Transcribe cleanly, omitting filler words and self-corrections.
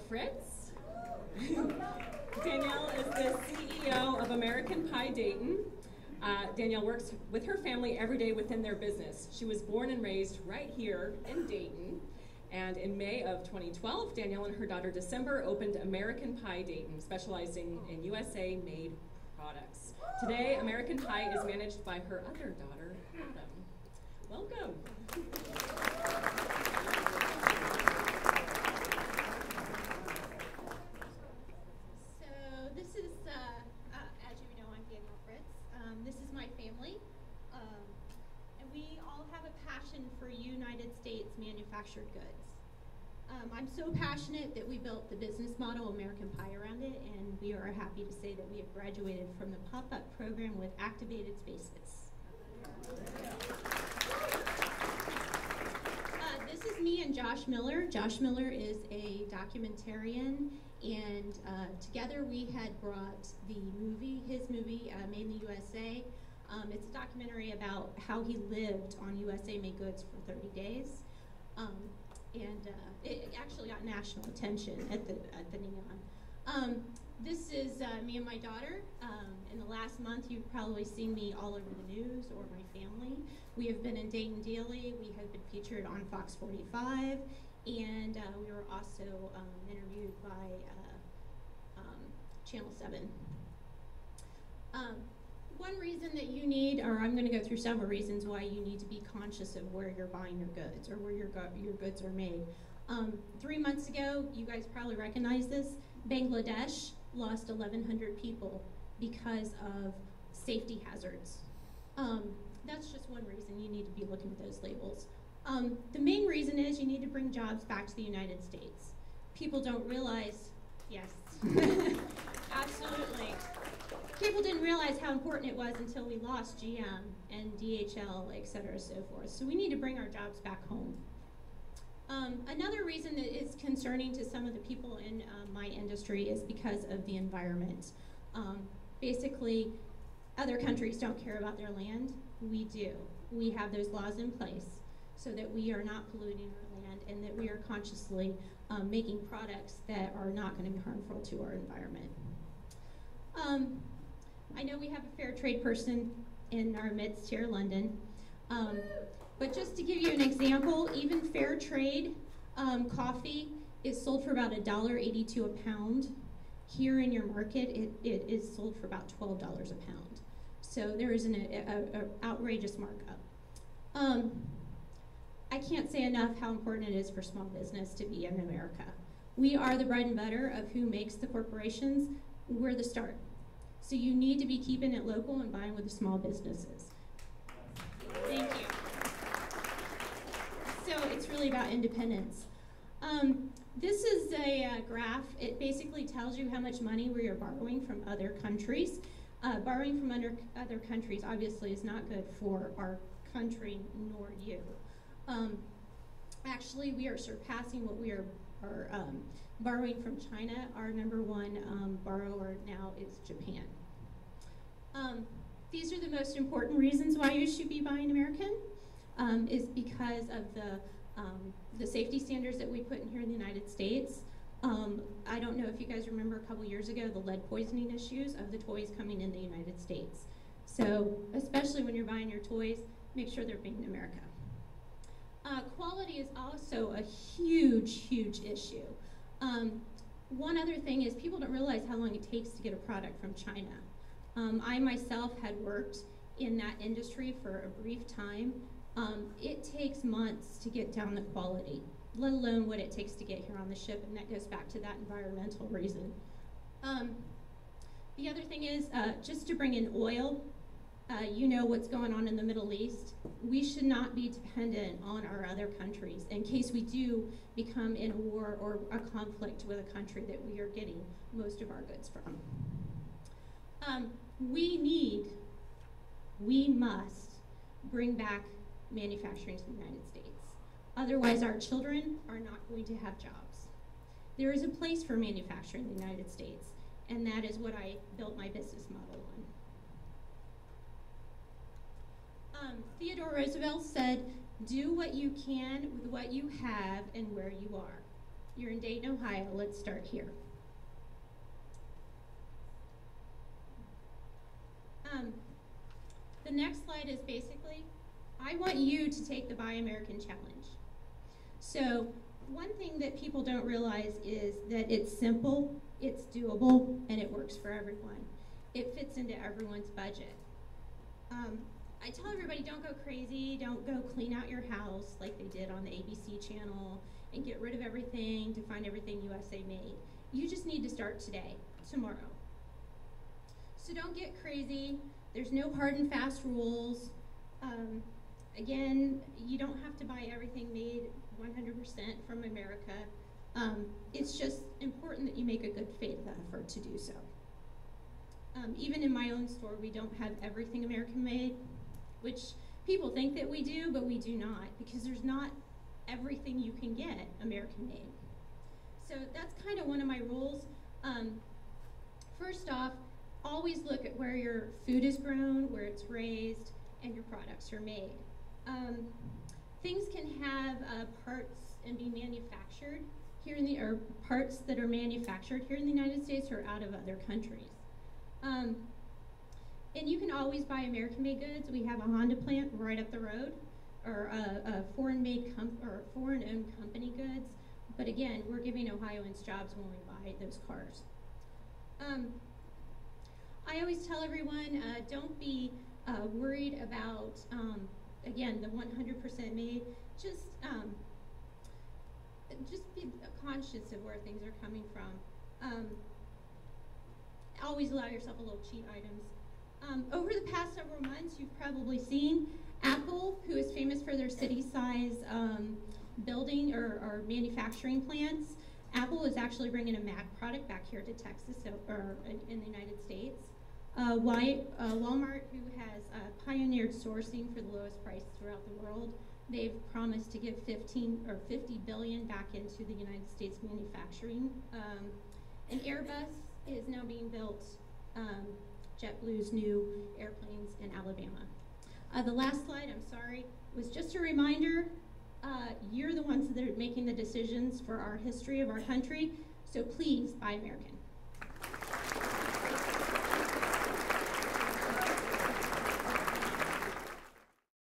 Fritz. Danielle is the CEO of American Pie Dayton. Danielle works with her family every day within their business. She was born and raised right here in Dayton. And in May of 2012, Danielle and her daughter December opened American Pie Dayton, specializing in USA-made products. Today, American Pie is managed by her other daughter, Adam. Welcome. So this is, as you know, I'm Danielle Fritz. This is my family. And we all have a passion for United States manufactured goods. I'm so passionate that we built the business model American Pie around it, and we are happy to say that we have graduated from the pop-up program with activated spaces. This is me and Josh Miller. Josh Miller is a documentarian, and together we had brought his movie, Made in the USA. It's a documentary about how he lived on USA-made goods for 30 days. It actually got national attention at the Neon. This is me and my daughter. In the last month, you've probably seen me all over the news, or my family. We have been in Dayton Daily. We have been featured on Fox 45, and we were also interviewed by Channel 7. One reason that you need, or I'm going to go through several reasons why you need to be conscious of where you're buying your goods or where your goods are made. 3 months ago, you guys probably recognize this, Bangladesh lost 1,100 people because of safety hazards. That's just one reason you need to be looking at those labels. The main reason is you need to bring jobs back to the United States. People don't realize, yes, absolutely. People didn't realize how important it was until we lost GM and DHL, et cetera, so forth. So we need to bring our jobs back home. Another reason that is concerning to some of the people in my industry is because of the environment. Basically, other countries don't care about their land. We do. We have those laws in place so that we are not polluting our land and that we are consciously making products that are not going to be harmful to our environment. I know we have a fair trade person in our midst here, London. But just to give you an example, even fair trade coffee is sold for about $1.82 a pound. Here in your market, it is sold for about $12 a pound. So there is an outrageous markup. I can't say enough how important it is for small business to be in America. We are the bread and butter of who makes the corporations. We're the start. So you need to be keeping it local and buying with the small businesses. Thank you. So it's really about independence. This is a graph. It basically tells you how much money we are borrowing from other countries. Borrowing from other countries obviously is not good for our country nor you. Actually, we are surpassing what we are borrowing from China. Our number one borrower now is Japan. These are the most important reasons why you should be buying American, is because of the safety standards that we put in here in the United States. I don't know if you guys remember a couple years ago the lead poisoning issues of the toys coming in the United States. So especially when you're buying your toys, make sure they're made in America. Quality is also a huge, huge issue. One other thing is people don't realize how long it takes to get a product from China. I myself had worked in that industry for a brief time. It takes months to get down the quality, let alone what it takes to get here on the ship, and that goes back to that environmental reason. The other thing is, just to bring in oil, you know what's going on in the Middle East. We should not be dependent on our other countries in case we do become in a war or a conflict with a country that we are getting most of our goods from. We must bring back manufacturing to the United States. Otherwise, our children are not going to have jobs. There is a place for manufacturing in the United States, and that is what I built my business model on. Theodore Roosevelt said, "Do what you can with what you have and where you are." You're in Dayton, Ohio. Let's start here. The next slide is basically, I want you to take the Buy American Challenge. So one thing that people don't realize is that it's simple, it's doable, and it works for everyone. It fits into everyone's budget. I tell everybody, don't go crazy, don't go clean out your house like they did on the ABC channel and get rid of everything to find everything USA made. You just need to start today, tomorrow. So don't get crazy. There's no hard and fast rules. Again, you don't have to buy everything made 100% from America. It's just important that you make a good faith effort to do so. Even in my own store, we don't have everything American made, which people think that we do, but we do not, because there's not everything you can get American made. So that's kind of one of my rules. First off, always look at where your food is grown, where it's raised, and your products are made. Things can have parts and be manufactured here in the, or parts that are manufactured here in the United States or out of other countries. And you can always buy American-made goods. We have a Honda plant right up the road, or a foreign-made or foreign-owned company goods. But again, we're giving Ohioans jobs when we buy those cars. I always tell everyone, don't be worried about, again, the 100% made. Just be conscious of where things are coming from. Always allow yourself a little cheat items. Over the past several months, you've probably seen Apple, who is famous for their city-size building or manufacturing plants. Apple is actually bringing a Mac product back here to Texas, or in the United States. Walmart, who has pioneered sourcing for the lowest price throughout the world, they've promised to give $50 billion back into the United States manufacturing. And Airbus is now being built, JetBlue's new airplanes in Alabama. The last slide, I'm sorry, was just a reminder, you're the ones that are making the decisions for our history of our country, so please buy American.